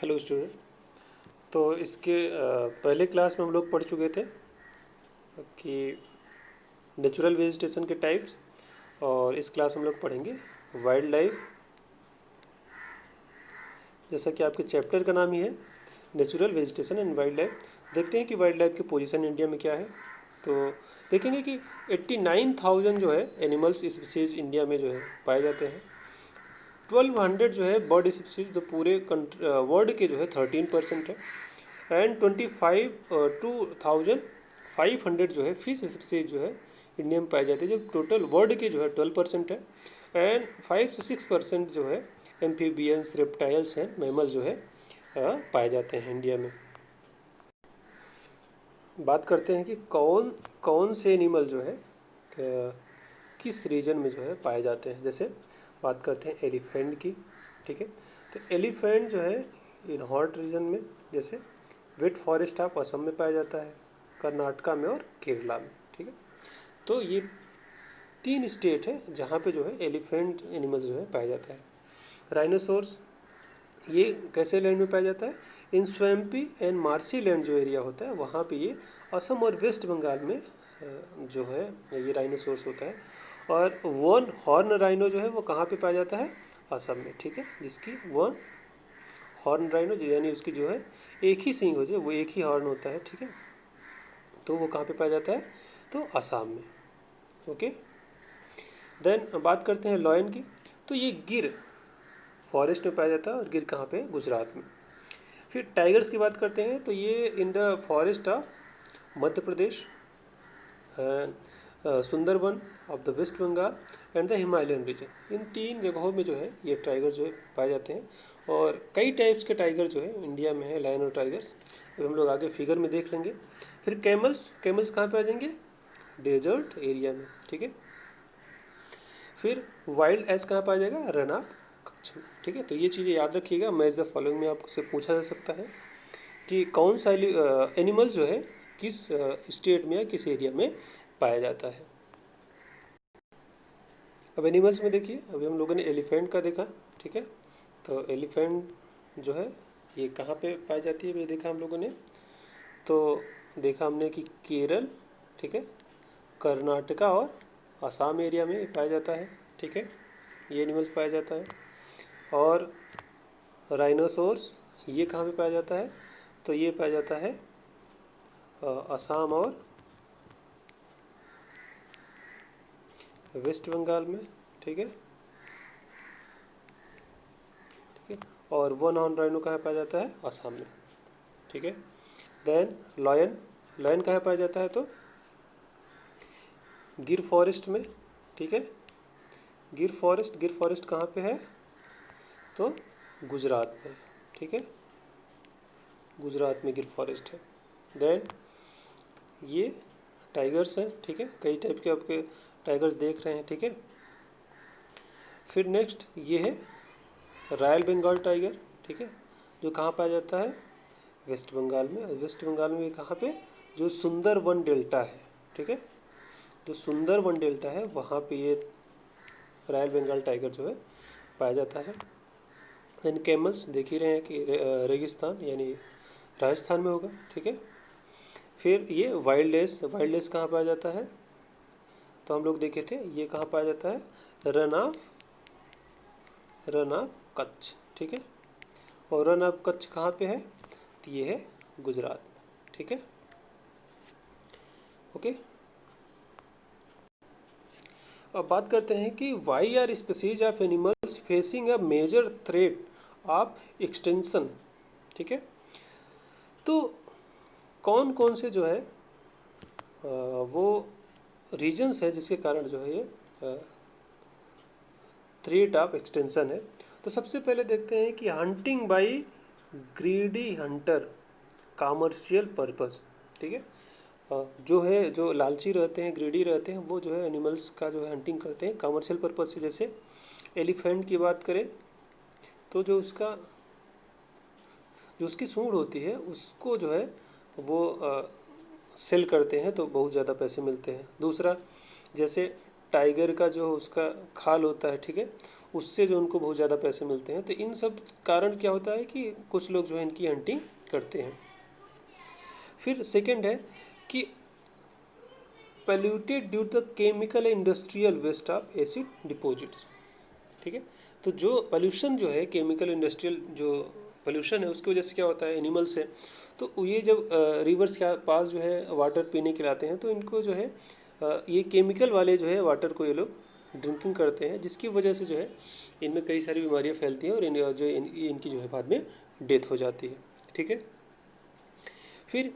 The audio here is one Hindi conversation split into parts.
Hello student. तो इसके पहले क्लास में हम लोग पढ़ चुके थे कि नेचुरल वेजिटेशन के टाइप्स, और इस क्लास में हम लोग पढ़ेंगे वाइल्ड लाइफ। जैसा कि आपके चैप्टर का नाम ही है natural vegetation and wild life. देखते हैं कि वाइल्ड लाइफ की पोजीशन इंडिया में क्या है। तो देखेंगे कि 89,000 जो है एनिमल्स स्पीसीज इंडिया में जो है पाए जाते हैं। 1200 जो है बर्ड स्पीसीज, तो पूरे वर्ल्ड के जो है 13% है। एंड 2500 जो है फिश स्पीसीज जो है इंडिया में पाई जाती है, जो टोटल वर्ल्ड के जो है 12% है। एंड 5 से 6% जो है एम्फीबियंस, रेप्टाइल्स एंड मैमल जो है पाए जाते हैं इंडिया में। बात करते हैं कि कौन कौन से एनिमल जो है किस रीजन में जो है पाए जाते हैं। जैसे बात करते हैं एलिफेंट की, ठीक है। तो एलिफेंट जो है इन हॉट रीजन में, जैसे वेट फॉरेस्ट ऑफ असम में पाया जाता है, कर्नाटका में और केरला में, ठीक है। तो ये 3 स्टेट है जहाँ पे जो है एलिफेंट एनिमल जो है पाया जाता है। राइनोसोर्स ये कैसे लैंड में पाया जाता है? इन स्वैम्पी एंड मार्सी लैंड जो एरिया होता है वहाँ पे ये असम और वेस्ट बंगाल में जो है ये राइनोसोर्स होता है। और वन हॉर्न राइनो जो है वो कहाँ पे पाया जाता है? असम में, ठीक है। जिसकी वन हॉर्न राइनो यानी उसकी जो है एक ही सींग होती है, वो एक ही हॉर्न होता है, ठीक है। तो वो कहाँ पे पाया जाता है? तो असम में, ओके। देन बात करते हैं लॉयन की। तो ये गिर फॉरेस्ट में पाया जाता है, और गिर कहाँ पे? गुजरात में। फिर टाइगर्स की बात करते हैं, तो ये in the forest of Madhya Pradesh, Sundarban of the West Bengal and the Himalayan region. इन 3 जगहों में जो है ये टाइगर जो है पाए जाते हैं। और कई टाइप्स के टाइगर जो है इंडिया में है, लायन और टाइगर्स, तो हम लोग आगे फिगर में देख लेंगे। फिर कैमल्स, कैमल्स कहाँ पे आ जाएंगे? डेजर्ट एरिया में, ठीक है। फिर वाइल्ड एस कहाँ पाया जाएगा? रन ऑफ कच्छ में, ठीक है। तो ये चीज़ें याद रखिएगा। मैच द फॉलोइंग में आपसे पूछा जा सकता है कि कौन सा एनिमल्स जो है किस स्टेट में या किस एरिया में पाया जाता है। अब एनिमल्स में देखिए, अभी हम लोगों ने एलिफेंट का देखा, ठीक है। तो एलिफेंट जो है ये कहाँ पे पाई जाती है, ये देखा हम लोगों ने। तो देखा हमने कि केरल, ठीक है, कर्नाटका और असम एरिया में पाया जाता है, ठीक है। ये एनिमल्स पाया जाता है। और राइनोसोर्स ये कहाँ पे पाया जाता है? तो ये पाया जाता है असम और वेस्ट बंगाल में, ठीक है, ठीक है। और वन हॉर्न राइनो कहाँ पाया जाता है? असम में, ठीक है। देन लॉयन, लॉयन कहाँ पाया जाता है? तो गिर फॉरेस्ट में, ठीक है। गिर फॉरेस्ट, गिर फॉरेस्ट कहाँ पे है? तो गुजरात में, ठीक है। गुजरात में गिर फॉरेस्ट है। देन ये टाइगर्स हैं, ठीक है। कई टाइप के आपके टाइगर्स देख रहे हैं, ठीक है। फिर नेक्स्ट ये है रॉयल बंगाल टाइगर, ठीक है, जो कहाँ पाया जाता है? वेस्ट बंगाल में। वेस्ट बंगाल में कहाँ पे? जो सुंदरवन डेल्टा है, ठीक है। जो सुंदरवन डेल्टा है वहाँ पे ये रॉयल बंगाल टाइगर जो है पाया जाता है। देन कैमल्स देख ही रहे हैं कि रेगिस्तान यानी राजस्थान में होगा, ठीक है। फिर ये वाइल्ड एस कहाँ पाया जाता है? तो हम लोग देखे थे ये कहाँ पाया जाता है? रन ऑफ कच्छ, ठीक है। और रन ऑफ कच्छ कहाँ पे है? तो ये है गुजरात में, ठीक है, ओके। अब बात करते हैं कि why are species of animals facing a major threat of extension, ठीक है। तो कौन कौन से जो है वो रीजन्स है जिसके कारण जो है ये थ्रेट ऑफ एक्सटेंशन है। तो सबसे पहले देखते हैं कि hunting by greedy Hunter commercial purpose, ठीक है। जो है जो लालची रहते हैं, ग्रीडी रहते हैं, वो जो है एनिमल्स का जो है हंटिंग करते हैं कमर्शियल पर्पज से। जैसे एलिफेंट की बात करें तो जो उसकी सूंड होती है उसको जो है वो सेल करते हैं तो बहुत ज़्यादा पैसे मिलते हैं। दूसरा, जैसे टाइगर का जो उसका खाल होता है, ठीक है, उससे जो उनको बहुत ज़्यादा पैसे मिलते हैं। तो इन सब कारण क्या होता है कि कुछ लोग जो है इनकी हंटिंग करते हैं। फिर सेकंड है कि polluted due to chemical industrial waste of acid deposits. ठीक है, तो जो पोल्यूशन जो है केमिकल इंडस्ट्रियल जो पोल्यूशन है उसकी वजह से क्या होता है एनिमल से, तो ये जब रिवर्स के पास जो है वाटर पीने के लिए आते हैं तो इनको जो है ये केमिकल वाले जो है वाटर को ये लोग ड्रिंकिंग करते हैं, जिसकी वजह से जो है इनमें कई सारी बीमारियां फैलती हैं और इनकी जो है बाद में डेथ हो जाती है। ठीक है, फिर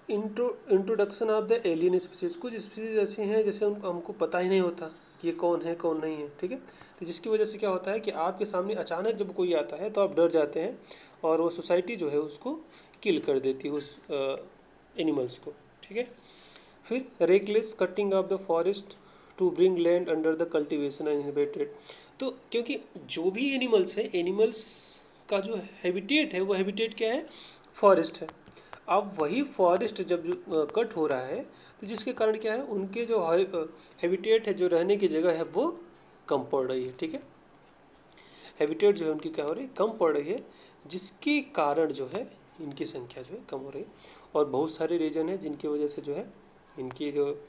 introduction of the alien species. कुछ स्पीसीज ऐसी हैं जैसे हमको पता ही नहीं होता कि ये कौन है कौन नहीं है। ठीक है, तो जिसकी वजह से क्या होता है कि आपके सामने अचानक जब कोई आता है तो आप डर जाते हैं और वो सोसाइटी जो है उसको किल कर देती है उस एनिमल्स को। ठीक है, फिर reckless cutting of the forest to bring land under the cultivation inhibited. तो क्योंकि जो भी एनिमल्स हैं, एनिमल्स का जो हैबिटेट है वो हैबिटेट क्या है, फॉरेस्ट है। अब वही फॉरेस्ट जब जो कट हो रहा है तो जिसके कारण क्या है उनके जो हैबिटेट है, जो रहने की जगह है वो कम पड़ रही है। ठीक है, हैबिटेट जो है उनकी क्या हो रही है, कम पड़ रही है, जिसके कारण जो है इनकी संख्या जो है कम हो रही है। और बहुत सारे रीजन है जिनकी वजह से जो है इनकी जो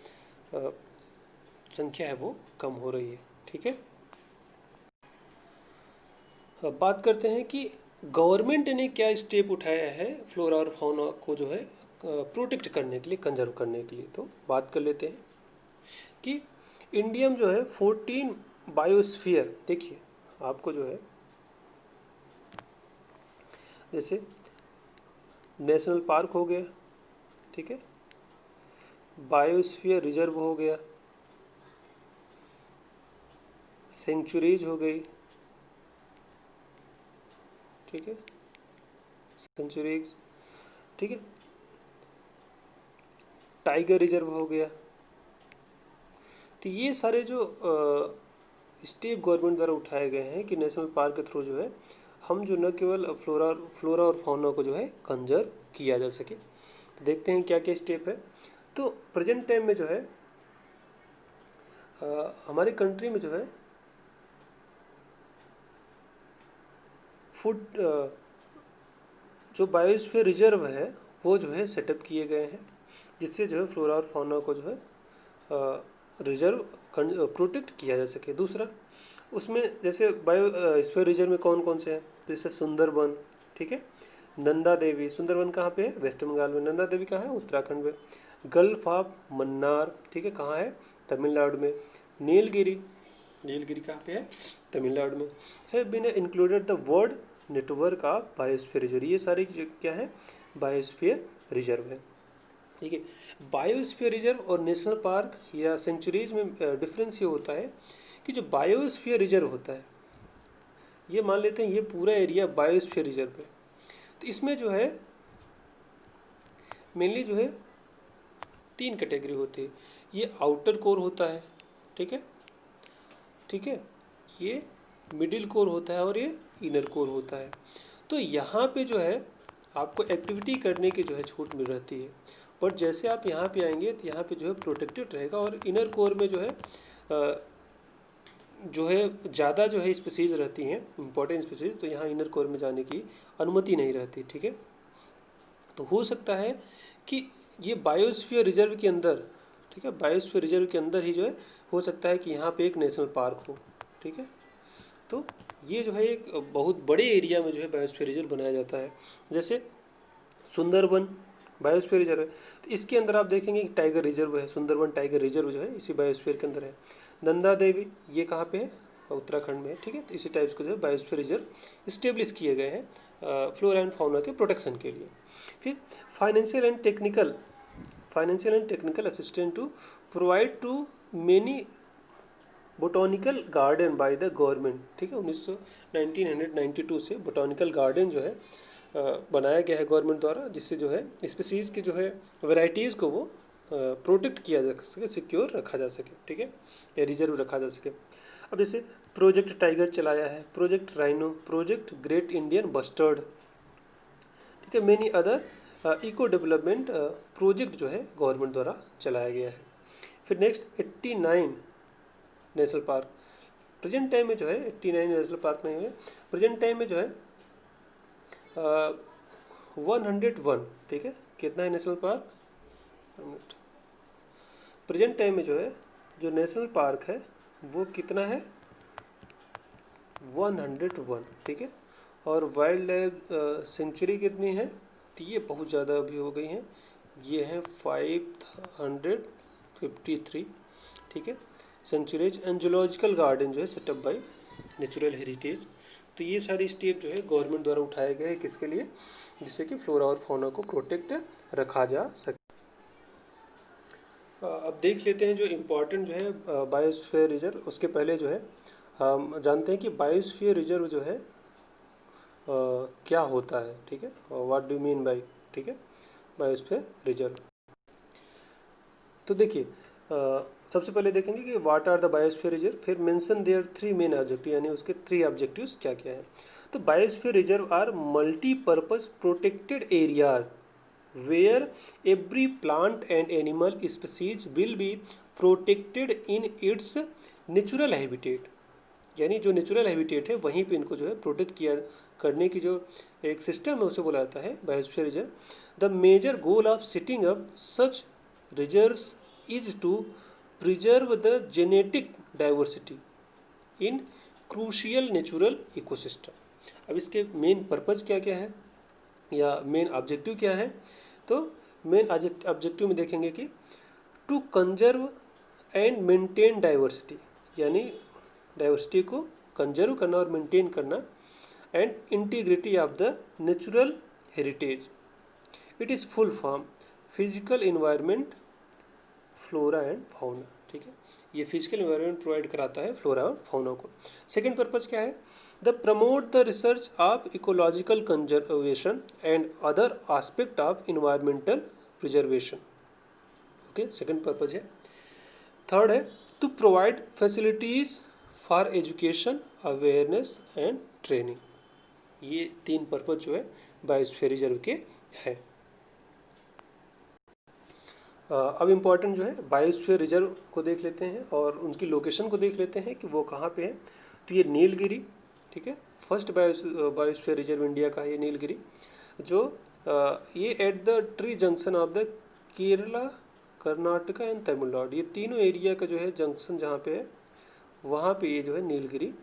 संख्या है वो कम हो रही है। ठीक है, अब बात करते हैं कि गवर्नमेंट ने क्या स्टेप उठाया है फ्लोरा और फौना को जो है प्रोटेक्ट करने के लिए, कंजर्व करने के लिए। तो बात कर लेते हैं कि इंडिया में जो है 14 बायोस्फीयर, देखिए आपको जो है जैसे नेशनल पार्क हो गया, ठीक है, बायोस्फीयर रिजर्व हो गया, सेंचुरीज हो गई, ठीक है, सेंचुरीज, ठीक है, टाइगर रिजर्व हो गया। तो ये सारे जो स्टेप गवर्नमेंट द्वारा उठाए गए हैं कि नेशनल पार्क के थ्रू जो है हम जो न केवल फ्लोरा और फाउना को जो है कंजर्व किया जा सके। तो देखते हैं क्या क्या स्टेप है। तो प्रेजेंट टाइम में जो है हमारी कंट्री में जो है फूड जो बायोस्फीयर रिजर्व है वो जो है सेटअप किए गए हैं, जिससे जो है फ्लोरा और फाउना को जो है रिजर्व प्रोटेक्ट किया जा सके। दूसरा उसमें जैसे बायोस्फीयर रिजर्व में कौन कौन से हैं, तो जैसे सुंदरबन, ठीक है, नंदा देवी। सुंदरबन कहाँ पे है, वेस्ट बंगाल में। नंदा देवी कहाँ है, उत्तराखंड में। गल्फ ऑफ मन्नार, ठीक है, कहाँ है, तमिलनाडु में। नीलगिरी, नीलगिरी कहाँ पे है, तमिलनाडु में है। Been included the world network of biosphere reserve. ये सारी क्या है, बायोस्फीयर रिजर्व है। ठीक है, बायोस्फीयर रिजर्व और नेशनल पार्क या सेंचुरीज में डिफरेंस ये होता है कि जो बायोस्फीयर रिजर्व होता है, ये मान लेते हैं ये पूरा एरिया बायोस्फीयर रिजर्व है, तो इसमें जो है मेनली जो है 3 कैटेगरी होती है। ये आउटर कोर होता है, ठीक है, ठीक है, ये मिडिल कोर होता है और ये इनर कोर होता है। तो यहाँ पे जो है आपको एक्टिविटी करने की जो है छूट मिल रहती है, और जैसे आप यहाँ पे आएंगे तो यहाँ पे जो है प्रोटेक्टेड रहेगा। और इनर कोर में जो है ज़्यादा जो है स्पीसीज रहती हैं, इंपॉर्टेंट स्पीसीज, तो यहाँ इनर कोर में जाने की अनुमति नहीं रहती। ठीक है, तो हो सकता है कि ये बायोस्फीयर रिजर्व के अंदर, ठीक है, बायोस्फीयर रिजर्व के अंदर ही जो है हो सकता है कि यहाँ पे एक नेशनल पार्क हो। ठीक है, तो ये जो है एक बहुत बड़े एरिया में जो है बायोस्फीयर रिजर्व बनाया जाता है। जैसे सुंदरबन बायोस्फीयर रिजर्व है, तो इसके अंदर आप देखेंगे कि टाइगर रिजर्व है। सुंदरबन टाइगर रिजर्व जो है इसी बायोस्फीयर के अंदर है। नंदा देवी ये कहाँ पे है, उत्तराखंड में है। ठीक है, तो इसी टाइप्स को जो है बायोस्फीयर रिजर्व इस्टेब्लिश किए गए हैं फ्लोरा एंड फाउना के प्रोटेक्शन के लिए। फिर financial and technical assistant to provide to many botanical garden by the government. ठीक है, 1992 से बोटानिकल गार्डन जो है बनाया गया है गवर्नमेंट द्वारा, जिससे जो है स्पीसीज़ की जो है वैरायटीज़ को वो प्रोटेक्ट किया जा सके, सिक्योर रखा जा सके। ठीक है, या रिजर्व रखा जा सके। अब जैसे प्रोजेक्ट टाइगर चलाया है, project rhino, project great Indian bustard, ठीक है, many other eco development project जो है गवर्नमेंट द्वारा चलाया गया है। फिर next 89 national park, present time में जो है 89 नेशनल पार्क नहीं हुए, प्रेजेंट टाइम में जो है 101, ठीक है। कितना है नेशनल पार्क? प्रेजेंट टाइम में जो है जो नेशनल पार्क है वो कितना है? 101, ठीक है। और वाइल्ड लाइफ सेंचुरी कितनी है? तो ये बहुत ज़्यादा अभी हो गई हैं, ये है 553, ठीक है। सेंचुरीज एंड जूलॉजिकल गार्डन जो है सेटअप बाय नेचुरल हेरिटेज। तो ये सारी स्टेप जो है गवर्नमेंट द्वारा उठाए गए हैं, किसके लिए? जिससे कि फ्लोरा और फौना को प्रोटेक्ट रखा जा सके। अब देख लेते हैं जो इम्पोर्टेंट जो है बायोस्फीयर रिजर्व। उसके पहले जो है हम जानते हैं कि बायोस्फीयर रिजर्व जो है क्या होता है, ठीक है, व्हाट डू मीन बाय, ठीक है, बायोस्फीयर रिजर्व। तो देखिए सबसे पहले देखेंगे कि what are the biosphere reserve, फिर मेंशन देयर 3 मेन ऑब्जेक्टिव, यानी उसके 3 ऑब्जेक्टिव्स क्या क्या है। तो biosphere reserve are multipurpose protected areas where every plant and animal species will be protected in its natural habitat, यानी जो नेचुरल हैबिटेट है वहीं पे इनको जो है प्रोटेक्ट किया करने की जो एक सिस्टम है उसे बोला जाता है biosphere reserve. The major goal of setting up such reserves is to preserve the genetic diversity in crucial natural ecosystem. अब इसके मेन पर्पज़ क्या क्या है या मेन ऑब्जेक्टिव क्या है? तो मेन ऑब्जेक्टिव में देखेंगे कि to conserve and maintain diversity, यानी डाइवर्सिटी को कंजर्व करना और मेंटेन करना, and integrity of the natural heritage. It is full form physical environment flora and fauna, ठीक है। ये फिजिकल इन्वायरमेंट प्रोवाइड कराता है फ्लोरा और फाउना को। सेकेंड पर्पज़ क्या है? The promote the research of ecological conservation and other aspect of environmental preservation, okay, second purpose है। थर्ड है to provide facilities for education awareness and training. ये 3 पर्पज़ जो है बायोस्फीयर रिजर्व के हैं। अब इम्पॉर्टेंट जो है बायोस्फीयर रिजर्व को देख लेते हैं और उनकी लोकेशन को देख लेते हैं कि वो कहाँ पे है। तो ये नीलगिरी, ठीक है, फर्स्ट बायोस्फीयर रिजर्व इंडिया का है ये नीलगिरी, जो ये at the tree junction of the Kerala, Karnataka and Tamil Nadu, ये तीनों एरिया का जो है जंक्शन जहाँ पे है वहाँ पे ये जो है नीलगिरी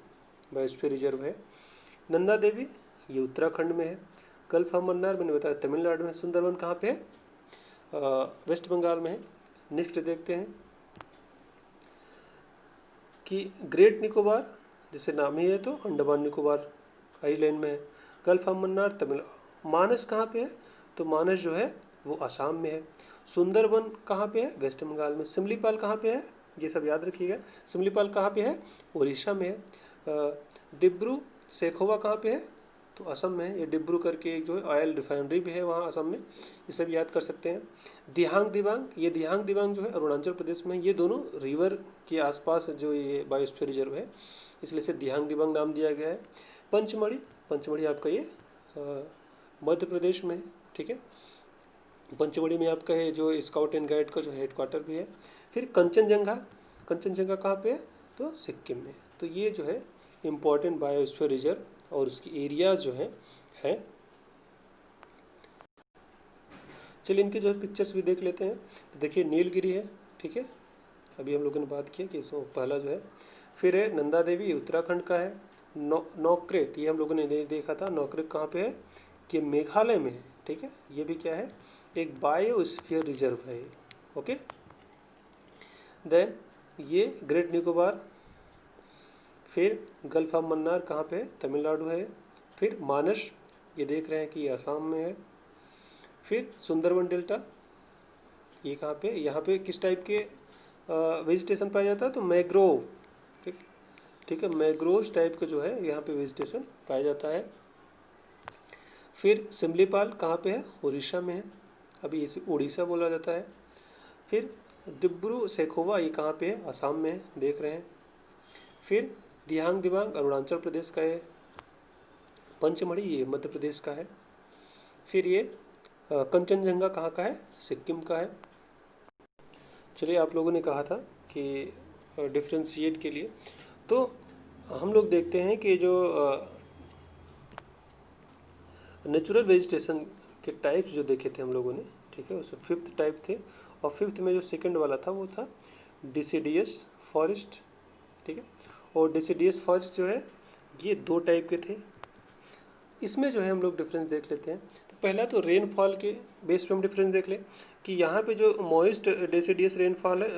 बायोस्फीयर रिजर्व है। नंदा देवी ये उत्तराखंड में है। गल्फ ऑफ मन्नार मैंने बताया तमिलनाडु में। सुंदरवन कहाँ पे है? वेस्ट बंगाल में है। नेक्स्ट देखते हैं कि ग्रेट निकोबार, जैसे नाम ही है तो अंडमान निकोबार आइलैंड में है। Gulf of Mannar Tamil Nadu. मानस कहाँ पे है? तो मानस जो है वो असम में है। सुंदरवन कहाँ पे है? वेस्ट बंगाल में। सिमलीपाल कहाँ पे है? ये सब याद रखिएगा। सिमलीपाल कहाँ पे है? उड़ीसा में है। डिब्रू सेखोवा कहाँ पे है? तो असम में है। ये डिब्रू करके एक जो है ऑयल रिफाइनरी भी है वहाँ असम में, ये सब याद कर सकते हैं। दिहांग दिबांग, ये दिहांग दिबांग जो है अरुणाचल प्रदेश में, ये दोनों रिवर के आसपास जो ये बायोस्फीयर रिजर्व है, इसलिए इसे दिहांग दिबांग नाम दिया गया है। पंचमढ़ी, पंचमढ़ी आपका ये मध्य प्रदेश में है, ठीक है। पंचमढ़ी में आपका है जो स्काउट एंड गाइड का जो हेड क्वार्टर भी है। फिर कंचनजंगा, कंचनजंगा कहाँ पे है? तो सिक्किम में। तो ये जो है इम्पोर्टेंट बायोस्फीयर रिजर्व और उसकी एरिया जो है। चलिए इनके जो है पिक्चर्स भी देख लेते हैं। तो देखिए नीलगिरी है, ठीक है, अभी हम लोगों ने बात किया कि इसमें पहला जो है। फिर है नंदा देवी, उत्तराखंड का है। नौक्रेक, ये हम लोगों ने देखा था। नौक्रेक कहाँ पे है? ये मेघालय में है, ठीक है। ये भी क्या है? एक बायोस्फीयर रिजर्व है, ओके। देन ये ग्रेट निकोबार। फिर गल्फ ऑफ मन्नार कहाँ पे है? तमिलनाडु है। फिर मानस, ये देख रहे हैं कि ये असम में है। फिर सुंदरवन डेल्टा, ये कहाँ पे? यहाँ पे किस टाइप के वेजिटेशन पाया जाता है? तो मैग्रोव, ठीक, ठीक है, मैग्रोव टाइप का जो है यहाँ पे वेजिटेशन पाया जाता है। फिर सिमलीपाल कहाँ पे है? उड़ीसा में है, अभी इसे उड़ीसा बोला जाता है। फिर डिब्रू सेखोवा, ये कहाँ पे है? असम में है, देख रहे हैं। फिर दिहांग दिबांग अरुणाचल प्रदेश का है। पंचमढ़ी ये मध्य प्रदेश का है। फिर ये कंचनजंगा कहाँ का है? सिक्किम का है। चलिए आप लोगों ने कहा था कि डिफ्रेंशिएट के लिए, तो हम लोग देखते हैं कि जो नेचुरल वेजिटेशन के टाइप्स जो देखे थे हम लोगों ने, ठीक है, उसमें फिफ्थ टाइप थे। और फिफ्थ में जो सेकंड वाला था वो था डिसिडियस फॉरेस्ट, ठीक है। और डिसिडियस फॉरेस्ट जो है ये दो टाइप के थे। इसमें जो है हम लोग डिफरेंस देख लेते हैं। तो पहला तो रेनफॉल के बेस पे हम डिफरेंस देख लें कि यहाँ पे जो मॉइस्ट डेसिडियस रेनफॉल है,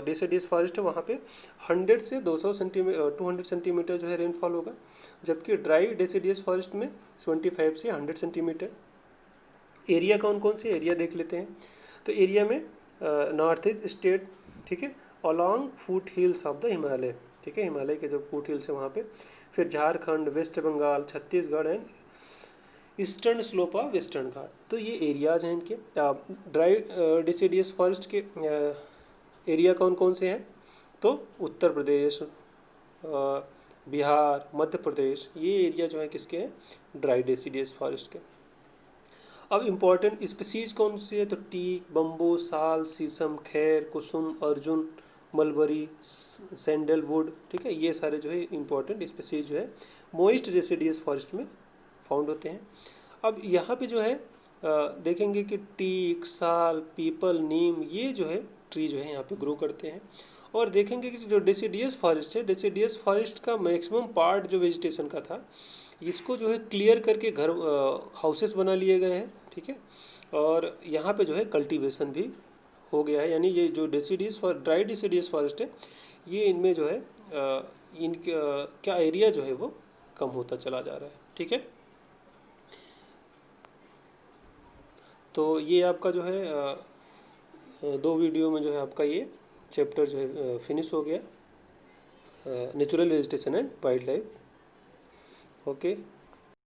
डेसिडियस फॉरेस्ट है, वहाँ पे 100 से 200 सेंटीमीटर 200 सेंटीमीटर जो है रेनफॉल होगा। जबकि ड्राई डेसिडियस फॉरेस्ट में 25 से 100 सेंटीमीटर। एरिया कौन कौन से एरिया देख लेते हैं। तो एरिया में नॉर्थ ईस्ट स्टेट, ठीक है, along foot hills of the Himalaya, ठीक है, हिमालय के जो फुट हिल्स है वहाँ पे। फिर Jharkhand, West Bengal, Chhattisgarh and eastern slope of western ghat. तो ये एरियाज हैं इनके। ड्राई डिसिडियस फॉरेस्ट के एरिया कौन कौन से हैं। तो उत्तर प्रदेश, बिहार, मध्य प्रदेश, ये एरिया जो है किसके हैं, ड्राई डेसिडियस फॉरेस्ट के। अब इम्पॉर्टेंट स्पीसीज कौन सी है, तो टीक, बम्बू, साल, शीशम, खैर, कुसुम, अर्जुन, मलबरी, सैंडलवुड, ठीक है, ये सारे जो है इम्पॉर्टेंट स्पीसीज जो है मोइस्ट डेसिडियस फॉरेस्ट में फाउंड होते हैं। अब यहाँ पे जो है देखेंगे कि टीक, साल, पीपल, नीम, ये जो है ट्री जो है यहाँ पे ग्रो करते हैं। और देखेंगे कि जो डेसिडियस फॉरेस्ट है, डेसिडियस फॉरेस्ट का मैक्सिमम पार्ट जो वेजिटेशन का था, इसको जो है क्लियर करके घर हाउसेस बना लिए गए हैं, ठीक है। और यहाँ पे जो है कल्टीवेशन भी हो गया है। यानी ये जो डेसिडियस ड्राई डेसिडियस फॉरेस्ट है, ये इनमें जो है क्या एरिया जो है वो कम होता चला जा रहा है, ठीक है। तो ये आपका जो है दो वीडियो में जो है आपका ये चैप्टर जो है फिनिश हो गया, natural vegetation and wild life. Okay.